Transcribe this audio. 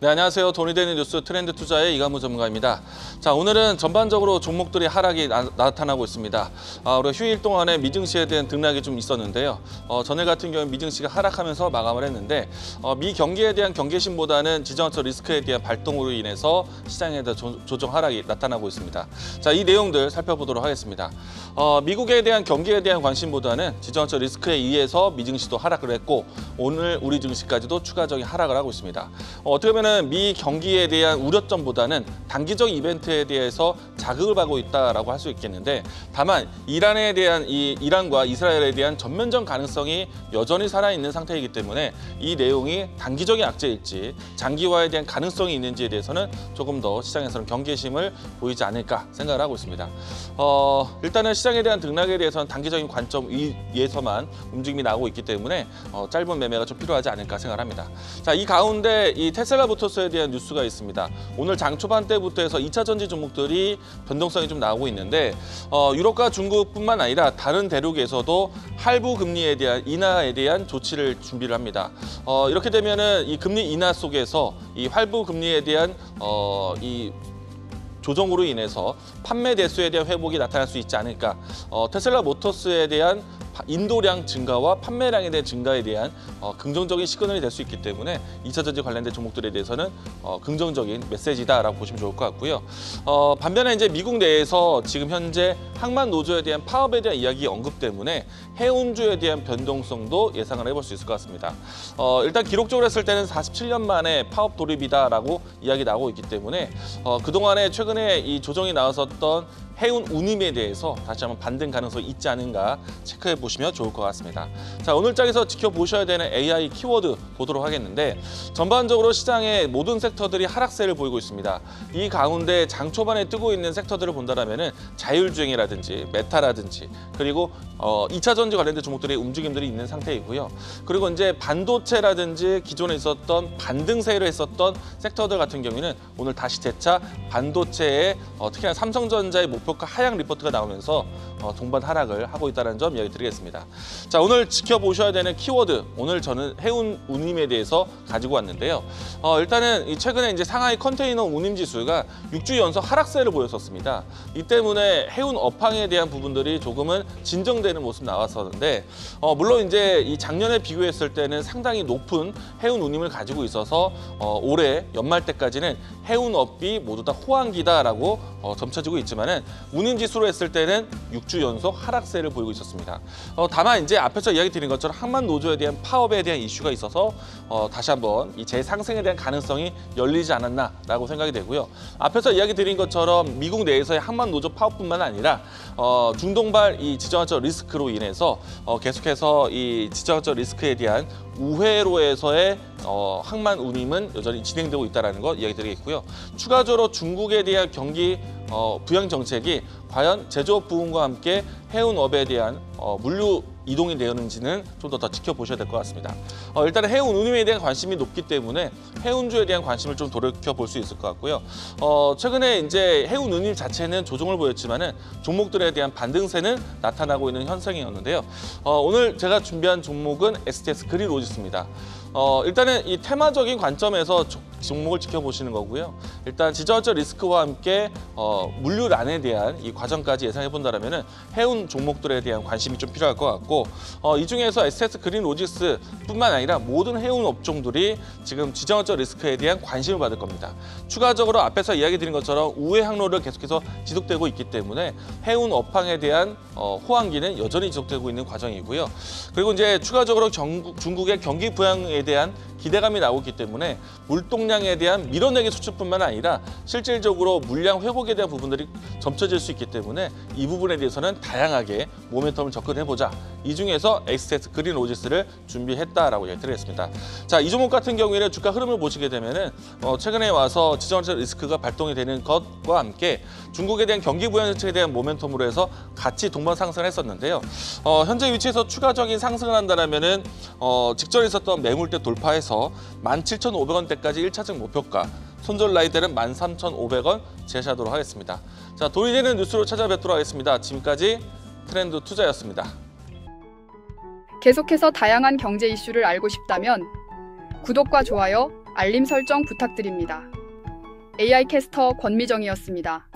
네, 안녕하세요. 돈이 되는 뉴스 트렌드 투자의 이관무 전문가입니다. 자, 오늘은 전반적으로 종목들이 하락이 나타나고 있습니다. 우리가 휴일 동안에 미증시에 대한 등락이 좀 있었는데요. 전일 같은 경우는 미증시가 하락하면서 마감을 했는데 미 경기에 대한 경계심보다는 지정학적 리스크에 대한 발동으로 인해서 시장에 대한 조정 하락이 나타나고 있습니다. 자, 이 내용들 살펴보도록 하겠습니다. 미국에 대한 경기에 대한 관심보다는 지정학적 리스크에 의해서 미증시도 하락을 했고 오늘 우리 증시까지도 추가적인 하락을 하고 있습니다. 어떻게 보면 미 경기에 대한 우려점보다는 단기적 이벤트에 대해서 자극을 받고 있다라고 할 수 있겠는데, 다만 이란과 이스라엘에 대한 전면전 가능성이 여전히 살아있는 상태이기 때문에 이 내용이 단기적인 악재일지 장기화에 대한 가능성이 있는지에 대해서는 조금 더 시장에서는 경계심을 보이지 않을까 생각을 하고 있습니다. 일단은 시장에 대한 등락에 대해서는 단기적인 관점 위에서만 움직임이 나오고 있기 때문에 짧은 매매가 좀 필요하지 않을까 생각합니다. 자, 이 가운데 이 테슬라 모터스에 대한 뉴스가 있습니다. 오늘 장 초반 때부터 해서 2차 전지 종목들이 변동성이 좀 나오고 있는데 유럽과 중국뿐만 아니라 다른 대륙에서도 할부 금리에 대한 인하에 대한 조치를 준비를 합니다. 이렇게 되면은 이 금리 인하 속에서 이 할부 금리에 대한 이 조정으로 인해서 판매 대수에 대한 회복이 나타날 수 있지 않을까. 테슬라 모터스에 대한 인도량 증가와 판매량에 대한 증가에 대한 긍정적인 시그널이 될 수 있기 때문에 2차 전지 관련된 종목들에 대해서는 긍정적인 메시지다라고 보시면 좋을 것 같고요. 반면에 이제 미국 내에서 지금 현재 항만 노조에 대한 파업에 대한 이야기 언급 때문에 해운주에 대한 변동성도 예상을 해볼 수 있을 것 같습니다. 일단 기록적으로 했을 때는 47년 만에 파업 돌입이다라고 이야기 나오고 있기 때문에 그동안에 최근에 이 조정이 나왔었던 해운 운임에 대해서 다시 한번 반등 가능성이 있지 않은가 체크해 보시면 좋을 것 같습니다. 자, 오늘 장에서 지켜보셔야 되는 AI 키워드 보도록 하겠는데, 전반적으로 시장의 모든 섹터들이 하락세를 보이고 있습니다. 이 가운데 장 초반에 뜨고 있는 섹터들을 본다면은 자율주행이라든지 메타라든지 그리고 2차 전지 관련된 종목들의 움직임들이 있는 상태이고요. 그리고 이제 반도체라든지 기존에 있었던 반등세를 했었던 섹터들 같은 경우에는 오늘 다시 재차 반도체에 특히나 삼성전자의 목표가 하향 리포트가 나오면서 동반 하락을 하고 있다는 점 이야기 드리겠습니다. 자, 오늘 지켜보셔야 되는 키워드, 오늘 저는 해운 운임에 대해서 가지고 왔는데요. 일단은 최근에 이제 상하이 컨테이너 운임 지수가 6주 연속 하락세를 보였었습니다. 이 때문에 해운 업황에 대한 부분들이 조금은 진정되는 모습 나왔었는데, 물론 이제 이 작년에 비교했을 때는 상당히 높은 해운 운임을 가지고 있어서 올해 연말 때까지는 해운업이 모두 다 호황기다라고 점쳐지고 있지만은 운임 지수로 했을 때는 6주 연속 하락세를 보이고 있었습니다. 다만 이제 앞에서 이야기 드린 것처럼 항만 노조에 대한 파업에 대한 이슈가 있어서 다시 한번 이 재상승에 대한 가능성이 열리지 않았나라고 생각이 되고요. 앞에서 이야기 드린 것처럼 미국 내에서의 항만 노조 파업뿐만 아니라 중동발 이 지정학적 리스크로 인해서 계속해서 이 지정학적 리스크에 대한 우회로에서의 항만 운임은 여전히 진행되고 있다는 것 이야기 드리겠고요. 추가적으로 중국에 대한 경기 부양 정책이 과연 제조업 부분과 함께 해운업에 대한 물류 이동이 되었는지는 좀 더 지켜보셔야 될 것 같습니다. 일단은 해운 운임에 대한 관심이 높기 때문에 해운주에 대한 관심을 좀 돌이켜볼 수 있을 것 같고요. 최근에 이제 해운 운임 자체는 조정을 보였지만은 종목들에 대한 반등세는 나타나고 있는 현상이었는데요. 오늘 제가 준비한 종목은 STS 그린로지스입니다. 일단은 이 테마적인 관점에서 종목을 지켜보시는 거고요. 일단 지정학적 리스크와 함께 물류란에 대한 이 과정까지 예상해 본다면은 해운 종목들에 대한 관심이 좀 필요할 것 같고, 이 중에서 STS 그린로지스뿐만 아니라 모든 해운 업종들이 지금 지정학적 리스크에 대한 관심을 받을 겁니다. 추가적으로 앞에서 이야기 드린 것처럼 우회 항로를 계속해서 지속되고 있기 때문에 해운 업황에 대한 호황기는 여전히 지속되고 있는 과정이고요. 그리고 이제 추가적으로 중국의 경기 부양에 대한 기대감이 나오기 때문에 물동량에 대한 밀어내기 수출뿐만 아니라 실질적으로 물량 회복에 대한 부분들이 점쳐질 수 있기 때문에 이 부분에 대해서는 다양하게 모멘텀을 접근해보자. 이 중에서 STS 그린로지스를 준비했다라고 얘기드리겠습니다. 자, 이 종목 같은 경우에는 주가 흐름을 보시게 되면은 최근에 와서 지정학적 리스크가 발동이 되는 것과 함께 중국에 대한 경기 부양 정책에 대한 모멘텀으로 해서 같이 동반 상승을 했었는데요. 현재 위치에서 추가적인 상승을 한다면은 직전에 있었던 매물대 돌파해서 17,500원대까지 1차적 목표가, 손절 라인대는 13,500원 제시하도록 하겠습니다. 자, 돈이 되는 뉴스로 찾아뵙도록 하겠습니다. 지금까지 트렌드 투자였습니다. 계속해서 다양한 경제 이슈를 알고 싶다면 구독과 좋아요 알림 설정 부탁드립니다. AI 캐스터 권미정이었습니다.